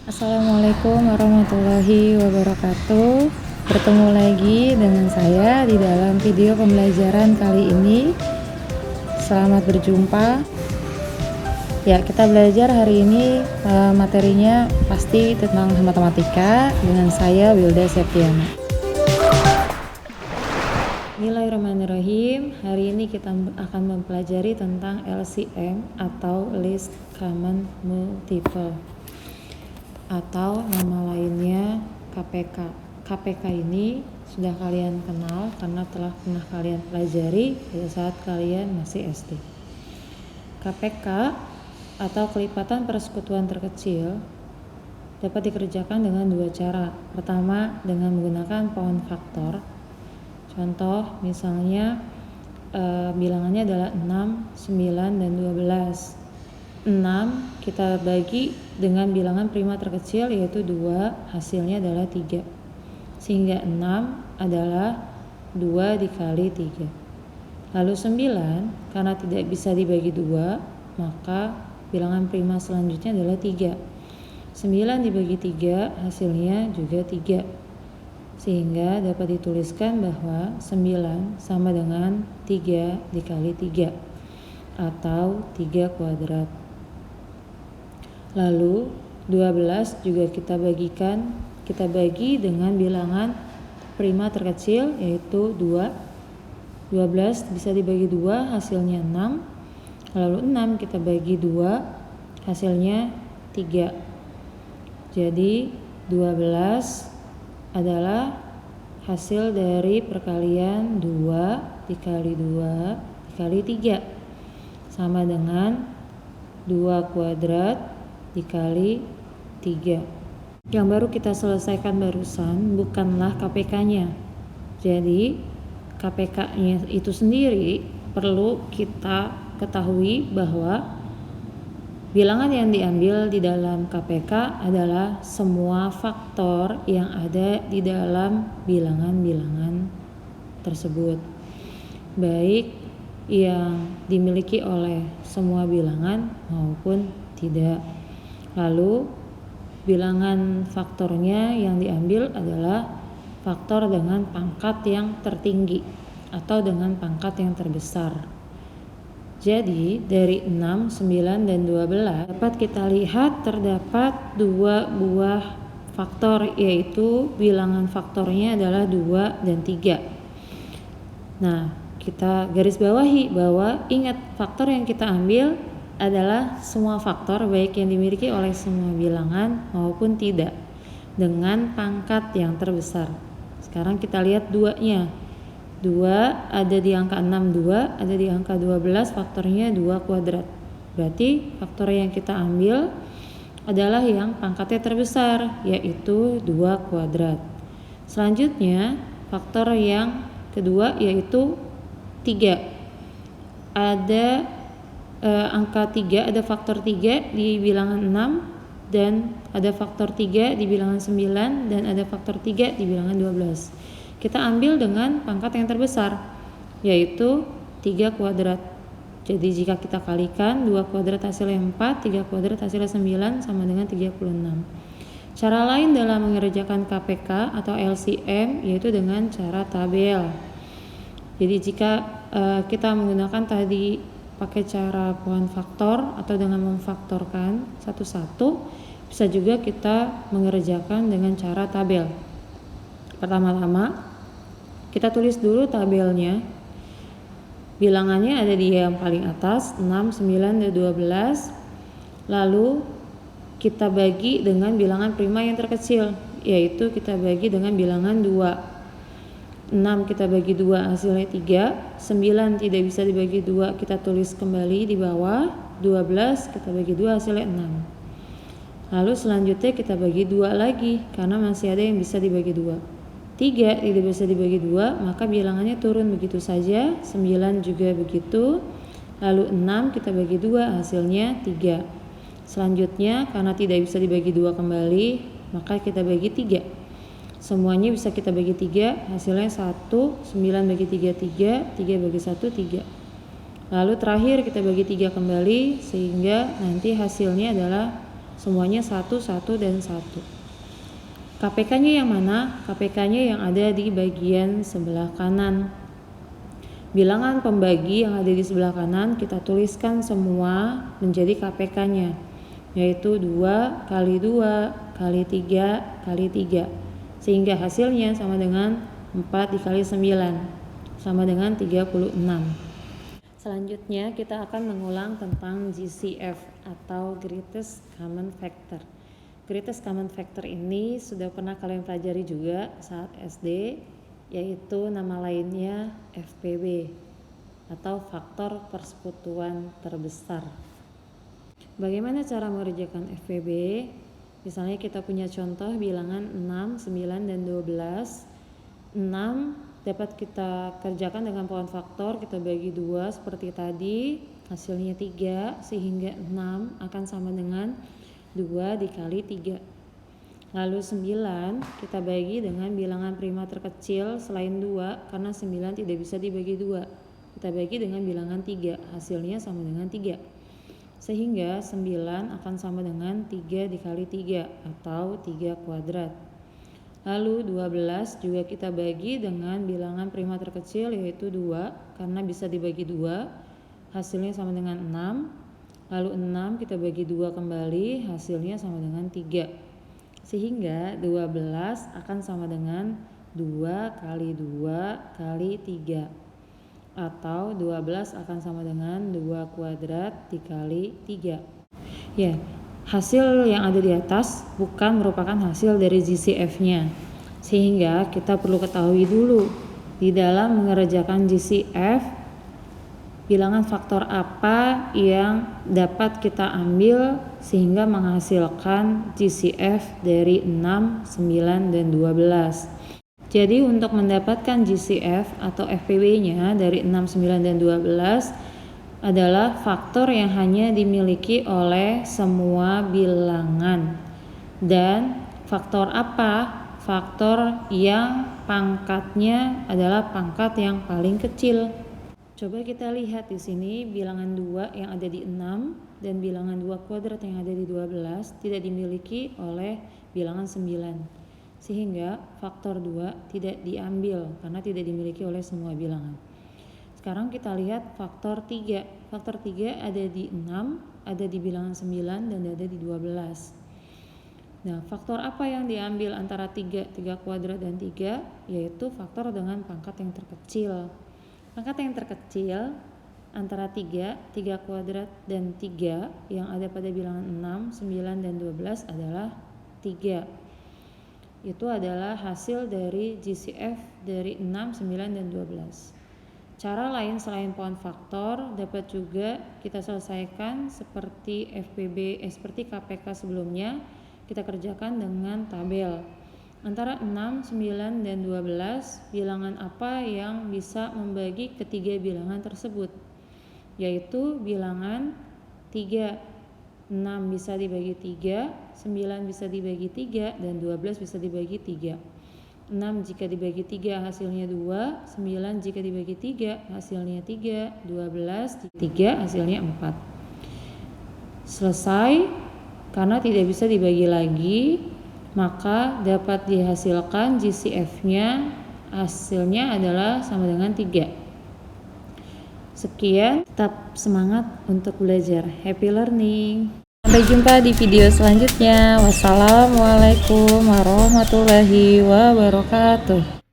Assalamualaikum warahmatullahi wabarakatuh. Bertemu lagi dengan saya di dalam video pembelajaran kali ini. Selamat berjumpa. Ya, kita belajar hari ini materinya pasti tentang matematika dengan saya Wilda Septiana. Bismillahirrahmanirrahim. Hari ini kita akan mempelajari tentang LCM atau Least Common Multiple, atau nama lainnya KPK. KPK ini sudah kalian kenal karena telah pernah kalian pelajari pada saat kalian masih SD. KPK atau kelipatan persekutuan terkecil dapat dikerjakan dengan dua cara. Pertama, dengan menggunakan pohon faktor. Contoh misalnya bilangannya adalah 6, 9, dan 12. 6 kita bagi dengan bilangan prima terkecil yaitu 2, hasilnya adalah 3. Sehingga 6 adalah 2 dikali 3. Lalu 9 karena tidak bisa dibagi 2, maka bilangan prima selanjutnya adalah 3. 9 dibagi 3 hasilnya juga 3. Sehingga dapat dituliskan bahwa 9 sama dengan 3 dikali 3 atau 3 kuadrat. Lalu 12 juga kita bagi dengan bilangan prima terkecil yaitu 2. 12 bisa dibagi 2 hasilnya 6. Lalu 6 kita bagi 2 hasilnya 3. Jadi 12 adalah hasil dari perkalian 2 dikali 2 dikali 3 sama dengan 2 kuadrat dikali 3. Yang baru kita selesaikan barusan bukanlah KPK-nya. Jadi KPK-nya itu sendiri perlu kita ketahui bahwa bilangan yang diambil di dalam KPK adalah semua faktor yang ada di dalam bilangan-bilangan tersebut, baik yang dimiliki oleh semua bilangan maupun tidak. Lalu bilangan faktornya yang diambil adalah faktor dengan pangkat yang tertinggi atau dengan pangkat yang terbesar. Jadi dari 6, 9, dan 12 dapat kita lihat terdapat dua buah faktor, yaitu bilangan faktornya adalah 2 dan 3. Nah, kita garis bawahi bahwa ingat faktor yang kita ambil adalah semua faktor baik yang dimiliki oleh semua bilangan maupun tidak dengan pangkat yang terbesar. Sekarang kita lihat 2-nya. 2 ada di angka 6, 2 ada di angka 12, faktornya 2 kuadrat. Berarti faktor yang kita ambil adalah yang pangkatnya terbesar, yaitu 2 kuadrat. Selanjutnya faktor yang kedua yaitu 3. Ada angka 3, ada faktor 3 di bilangan 6 dan ada faktor 3 di bilangan 9 dan ada faktor 3 di bilangan 12. Kita ambil dengan pangkat yang terbesar yaitu 3 kuadrat. Jadi jika kita kalikan 2 kuadrat hasilnya 4, 3 kuadrat hasilnya 9 sama dengan 36. Cara lain dalam mengerjakan KPK atau LCM yaitu dengan cara tabel. Jadi jika kita menggunakan tadi pakai cara pohon faktor atau dengan memfaktorkan satu-satu, bisa juga kita mengerjakan dengan cara tabel. Pertama-tama kita tulis dulu tabelnya. Bilangannya ada di yang paling atas 6, 9, dan 12. Lalu kita bagi dengan bilangan prima yang terkecil, yaitu kita bagi dengan bilangan 2. 6 kita bagi 2 hasilnya 3, 9 tidak bisa dibagi 2 kita tulis kembali di bawah, 12 kita bagi 2 hasilnya 6. Lalu selanjutnya kita bagi 2 lagi karena masih ada yang bisa dibagi 2. 3 tidak bisa dibagi 2 maka bilangannya turun begitu saja, 9 juga begitu. Lalu 6 kita bagi 2 hasilnya 3. Selanjutnya karena tidak bisa dibagi 2 kembali maka kita bagi 3. Semuanya bisa kita bagi 3, hasilnya 1, 9 bagi 3, 3, 3 bagi 1, 3. Lalu terakhir kita bagi 3 kembali sehingga nanti hasilnya adalah semuanya 1, 1, dan 1. KPK-nya yang mana? KPK-nya yang ada di bagian sebelah kanan. Bilangan pembagi yang ada di sebelah kanan kita tuliskan semua menjadi KPK-nya, yaitu 2 kali 2 kali 3 kali 3, sehingga hasilnya sama dengan 4 dikali 9 sama dengan 36. Selanjutnya kita akan mengulang tentang GCF atau Greatest Common Factor. Greatest Common Factor ini sudah pernah kalian pelajari juga saat SD, yaitu nama lainnya FPB atau faktor persekutuan terbesar. Bagaimana cara mengerjakan FPB? Misalnya kita punya contoh bilangan 6, 9, dan 12. 6 dapat kita kerjakan dengan poin faktor, kita bagi 2 seperti tadi, hasilnya 3, sehingga 6 akan sama dengan 2 dikali 3. Lalu 9 kita bagi dengan bilangan prima terkecil selain 2, karena 9 tidak bisa dibagi 2. Kita bagi dengan bilangan 3, hasilnya sama dengan 3. Sehingga 9 akan sama dengan 3 dikali 3 atau 3 kuadrat. Lalu 12 juga kita bagi dengan bilangan prima terkecil yaitu 2, karena bisa dibagi 2, hasilnya sama dengan 6. Lalu 6 kita bagi 2 kembali, hasilnya sama dengan 3. Sehingga 12 akan sama dengan 2 kali 2 kali 3. Atau 12 akan sama dengan 2 kuadrat dikali 3. Ya, hasil yang ada di atas bukan merupakan hasil dari GCF-nya. Sehingga kita perlu ketahui dulu di dalam mengerjakan GCF, bilangan faktor apa yang dapat kita ambil sehingga menghasilkan GCF dari 6, 9, dan 12. Jadi untuk mendapatkan GCF atau FPB-nya dari 6, 9, dan 12 adalah faktor yang hanya dimiliki oleh semua bilangan. Dan faktor apa? Faktor yang pangkatnya adalah pangkat yang paling kecil. Coba kita lihat di sini bilangan 2 yang ada di 6 dan bilangan 2 kuadrat yang ada di 12 tidak dimiliki oleh bilangan 9. Sehingga faktor 2 tidak diambil karena tidak dimiliki oleh semua bilangan. Sekarang kita lihat faktor 3. Faktor 3 ada di 6, ada di bilangan 9, dan ada di 12. Nah, faktor apa yang diambil antara 3 kuadrat dan 3? Yaitu faktor dengan pangkat yang terkecil. Pangkat yang terkecil antara 3 kuadrat, dan 3 yang ada pada bilangan 6, 9, dan 12 adalah 3. Itu adalah hasil dari GCF dari 6, 9, dan 12. Cara lain selain poin faktor dapat juga kita selesaikan seperti FPB, seperti KPK sebelumnya, kita kerjakan dengan tabel. Antara 6, 9, dan 12, bilangan apa yang bisa membagi ketiga bilangan tersebut? Yaitu bilangan 3. 6 bisa dibagi 3, 9 bisa dibagi 3, dan 12 bisa dibagi 3. 6 jika dibagi 3 hasilnya 2, 9 jika dibagi 3 hasilnya 3, 12 dibagi 3 hasilnya 4. Selesai, karena tidak bisa dibagi lagi, maka dapat dihasilkan GCF-nya hasilnya adalah sama dengan 3. Sekian, tetap semangat untuk belajar. Happy learning. Sampai jumpa di video selanjutnya. Wassalamualaikum warahmatullahi wabarakatuh.